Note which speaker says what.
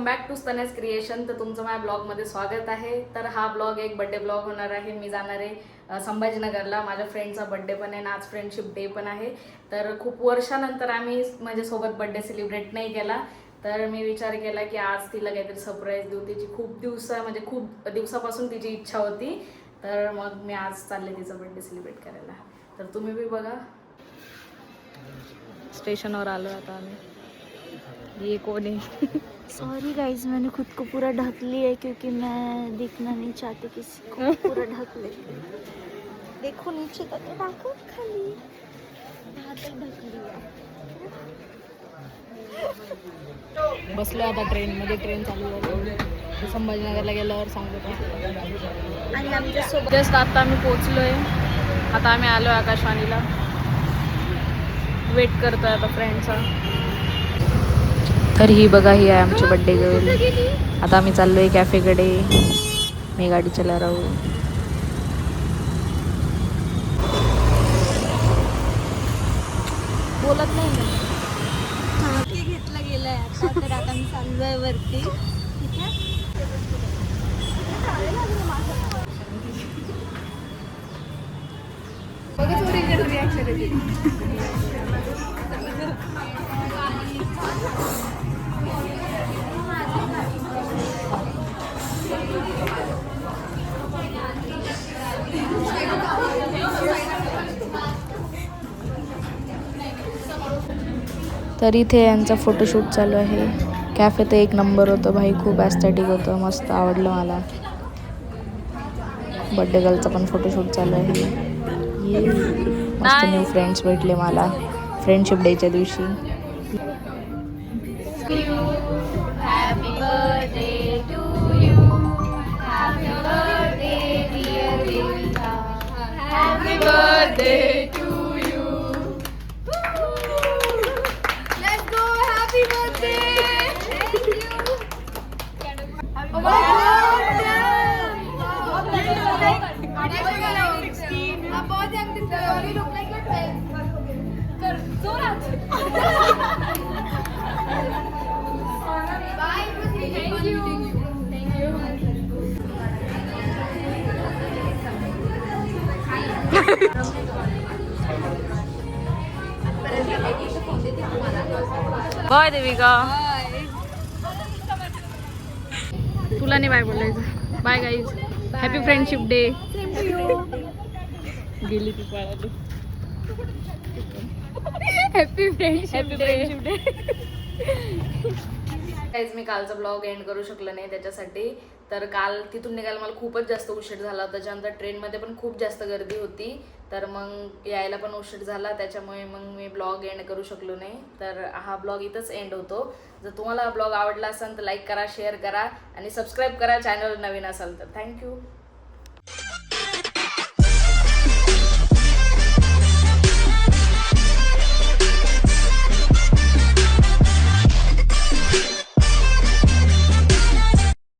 Speaker 1: Back to स्तनेस creation. तर तुमचं माझ्या ब्लॉगमध्ये स्वागत आहे. तर हा ब्लॉग एक बड्डे ब्लॉग होणार आहे. मी जाणार आहे संभाजीनगरला. माझ्या फ्रेंडचा बड्डे पण आहे आणि आज फ्रेंडशिप डे पण आहे. तर खूप वर्षानंतर आम्ही माझ्यासोबत बड्डे सेलिब्रेट नाही केला. तर मी विचार केला की आज तिला काहीतरी सरप्राईज देऊ. तिची खूप दिवसापासून तिची इच्छा होती. तर मग मी आज चालले तिचा बड्डे सेलिब्रेट करायला. तर तुम्ही भी बघा. स्टेशनवर आलो आता आम्ही. ये कौन है?
Speaker 2: सॉरी गाइज, मैंने खुद को पूरा ढक लिया है क्योंकि मैं दिखना नहीं चाहती किसी को. पूरा ढक लेती हूँ. देखो नीचे तक ढको खाली. यहाँ तक ढक लिया.
Speaker 1: बसलो आता ट्रेनमध्ये. ट्रेन चालू झाली. संभाजीनगरला गेल्यावर सांगतो.
Speaker 2: आणि आमच्यासोबत
Speaker 1: जस्ट आता आम्ही पोचलोय. आता आम्ही आलो आकाशवाणीला. वेट करतोय आता फ्रेंडचा. तर ही बघा, ही आहे आमची बड्डे गर्ल. आता आम्ही चाललोय कॅफेकडे. मी गाडी चला राहू.
Speaker 2: बोलत नाही ना. घेतला गेलाय आता. तर आता मी चाललोय वरती. ठीक आहे.
Speaker 1: तर इथे यांचा फोटोशूट चालू आहे. कॅफे तर एक नंबर होतं भाई. खूप ॲस्थेटिक होतं. मस्त आवडलं मला. बड्डे गर्लचा पण फोटोशूट चालू आहे. मस्त न्यू फ्रेंड्स भेटले मला फ्रेंडशिप डेच्या दिवशी.
Speaker 2: Happy birthday to you. Happy birthday dear Devika. Happy birthday to you. Let's go. Happy birthday. Thank you. Oh my God. आप बहुत young दिखते हो. You look like you're 12. कर जोरात. Bye. Thank you. Thank you.
Speaker 1: Bye Devika. तुला नाही bye बोलायचं. Bye guys. Happy friendship day. गेली ती पळाली.
Speaker 2: Happy friendship day.
Speaker 1: मी कालचा ब्लॉग एंड करू शकलो नाही त्याच्यासाठी. तर काल तिथून निघायला मला खूपच जास्त उशीर झाला. त्याच्यानंतर ट्रेनमध्ये पण खूप जास्त गर्दी होती. तर मग यायला पण उशीर झाला. त्याच्यामुळे मग मी ब्लॉग एंड करू शकलो नाही. तर हा ब्लॉग इथंच एंड होतो. जर तुम्हाला हा ब्लॉग आवडला असेल तर लाईक करा, शेअर करा आणि सबस्क्राईब करा. चॅनल नवीन असाल तर. थँक्यू.